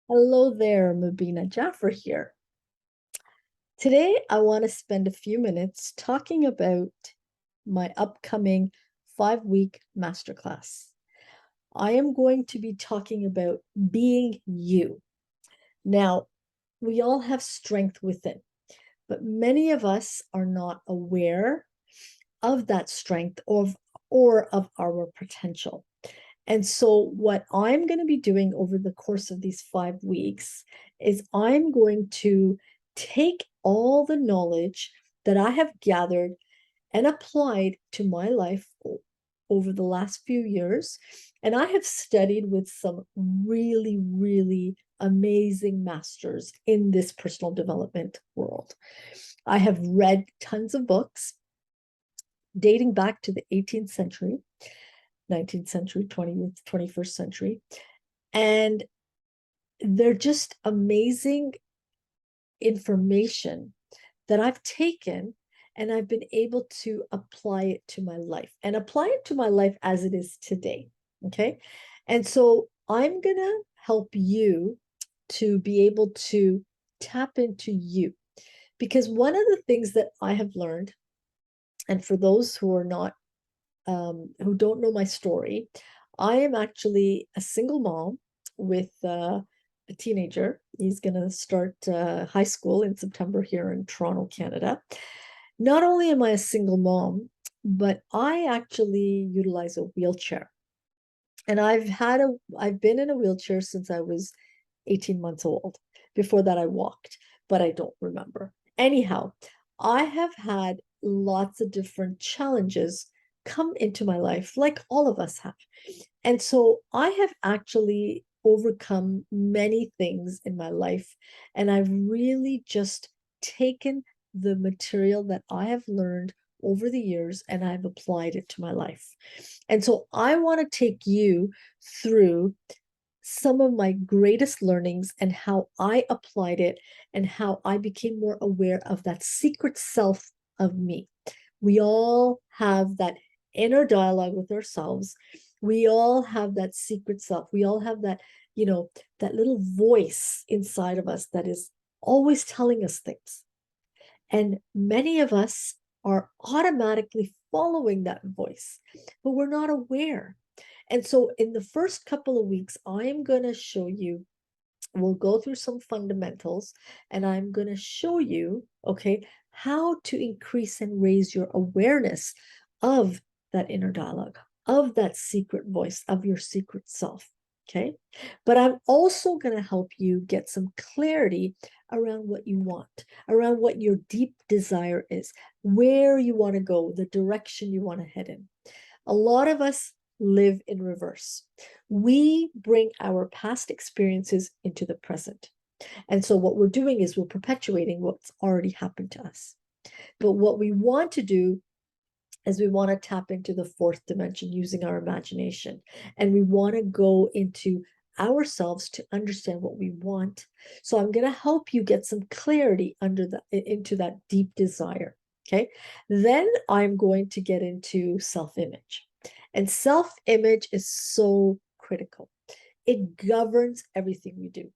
Hello there, Mabina Jaffer here. Today, I want to spend a few minutes talking about my upcoming 5-week masterclass. I am going to be talking about being you. Now, we all have strength within, but many of us are not aware of that strength or of our potential. And so, what I'm going to be doing over the course of these 5 weeks is I'm going to take all the knowledge that I have gathered and applied to my life over the last few years. And I have studied with some really, really amazing masters in this personal development world. I have read tons of books dating back to the 18th century. 19th century, 20th, 21st century. And they're just amazing information that I've taken and I've been able to apply it to my life and apply it to my life as it is today. Okay. And so I'm going to help you to be able to tap into you. Because one of the things that I have learned, and for those who are not who don't know my story, I am actually a single mom with a teenager. He's going to start high school in September here in Toronto, Canada. Not only am I a single mom, but I actually utilize a wheelchair. And I've been in a wheelchair since I was 18 months old. Before that, I walked, but I don't remember. Anyhow, I have had lots of different challenges come into my life, like all of us have. And so I have actually overcome many things in my life. And I've really just taken the material that I have learned over the years and I've applied it to my life. And so I want to take you through some of my greatest learnings and how I applied it and how I became more aware of that secret self of me. We all have that inner dialogue with ourselves. We all have that secret self. We all have that, that little voice inside of us that is always telling us things. And many of us are automatically following that voice, but we're not aware. And so, in the first couple of weeks, I'm going to show you, we'll go through some fundamentals, and I'm going to show you, okay, how to increase and raise your awareness of that inner dialogue, of that secret voice, of your secret self. Okay. But I'm also going to help you get some clarity around what you want, around what your deep desire is, where you want to go, the direction you want to head in. A lot of us live in reverse. We bring our past experiences into the present. And so what we're doing is we're perpetuating what's already happened to us. But what we want to do is we want to tap into the fourth dimension using our imagination. And we want to go into ourselves to understand what we want. So I'm going to help you get some clarity into that deep desire. Okay. Then I'm going to get into self-image. And self-image is so critical. It governs everything we do.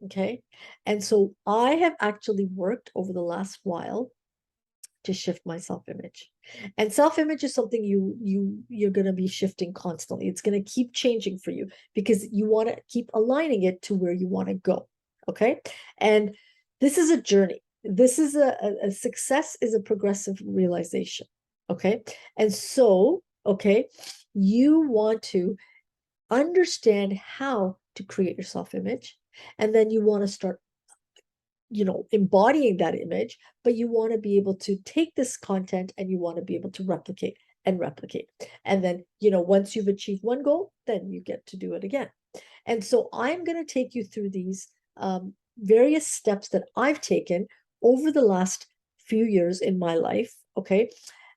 Okay. And so I have actually worked over the last while to shift my self-image. And self-image is something you're going to be shifting constantly. It's going to keep changing for you because you want to keep aligning it to where you want to go. Okay. And this is a journey. This is a success is a progressive realization. Okay. And so, okay, you want to understand how to create your self-image. And then you want to start embodying that image, but you want to be able to take this content and you want to be able to replicate and replicate. And then, once you've achieved one goal, then you get to do it again. And so I'm going to take you through these various steps that I've taken over the last few years in my life. Okay.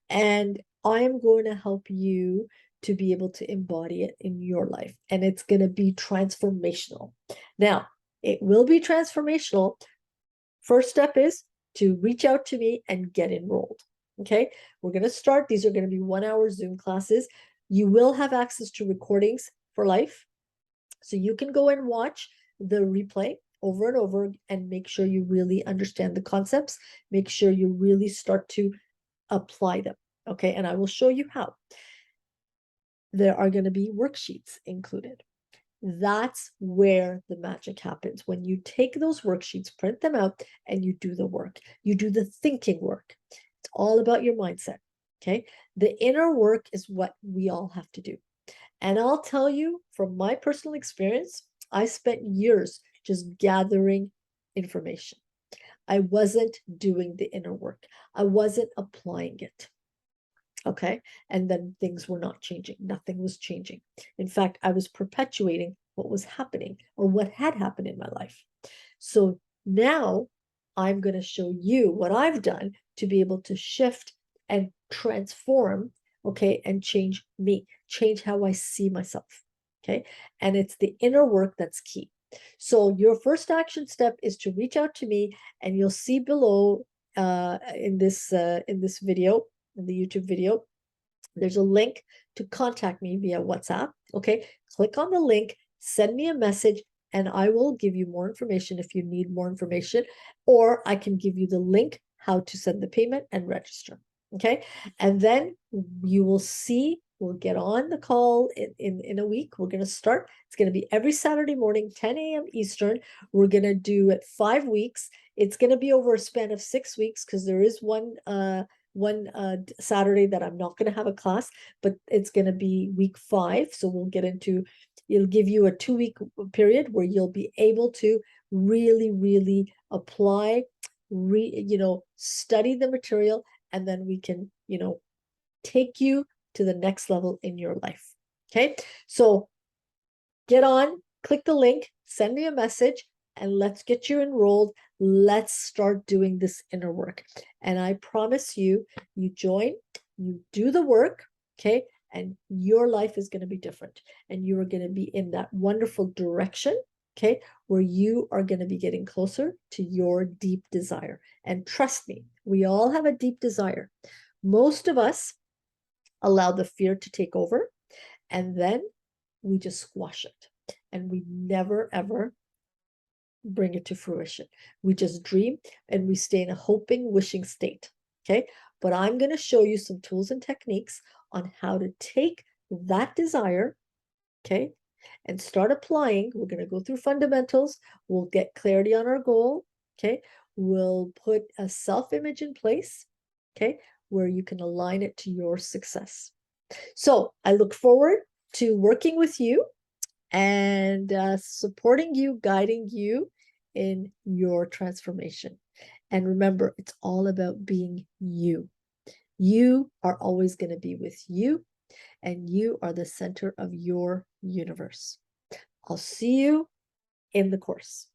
And I am going to help you to be able to embody it in your life. And it's going to be transformational. Now, it will be transformational. First step is to reach out to me and get enrolled. Okay, we're going to start. These are going to be 1-hour Zoom classes. You will have access to recordings for life. So you can go and watch the replay over and over and make sure you really understand the concepts. Make sure you really start to apply them. Okay, and I will show you how. There are going to be worksheets included. That's where the magic happens. When you take those worksheets, print them out, and you do the work. You do the thinking work. It's all about your mindset. Okay. The inner work is what we all have to do. And I'll tell you from my personal experience, I spent years just gathering information. I wasn't doing the inner work. I wasn't applying it. Okay. And then things were not changing. Nothing was changing. In fact, I was perpetuating what was happening or what had happened in my life. So now I'm going to show you what I've done to be able to shift and transform, okay, and change me, change how I see myself. Okay. And it's the inner work that's key. So your first action step is to reach out to me, and you'll see below in this video, in the YouTube video, there's a link to contact me via WhatsApp. Okay, click on the link, send me a message, and I will give you more information if you need more information, or I can give you the link how to send the payment and register. Okay, and then you will see, we'll get on the call in a week. We're going to start. It's going to be every Saturday morning, 10 a.m. Eastern. We're going to do it 5 weeks. It's going to be over a span of 6 weeks because there is one Saturday that I'm not going to have a class, but it's going to be week 5. So we'll get into, it'll give you a 2-week period where you'll be able to really apply, study the material, and then we can, take you to the next level in your life. Okay. So get on, click the link, send me a message, and let's get you enrolled. Let's start doing this inner work. And I promise you, you join, you do the work, okay? And your life is going to be different. And you are going to be in that wonderful direction, okay? Where you are going to be getting closer to your deep desire. And trust me, we all have a deep desire. Most of us allow the fear to take over, and then we just squash it. And we never, ever bring it to fruition. We just dream and we stay in a hoping, wishing state. Okay. But I'm going to show you some tools and techniques on how to take that desire, okay, and start applying. We're going to go through fundamentals. We'll get clarity on our goal. Okay. We'll put a self-image in place, okay, where you can align it to your success. So I look forward to working with you and supporting you, guiding you in your transformation. And remember, it's all about being you. You are always going to be with you, and you are the center of your universe. I'll see you in the course.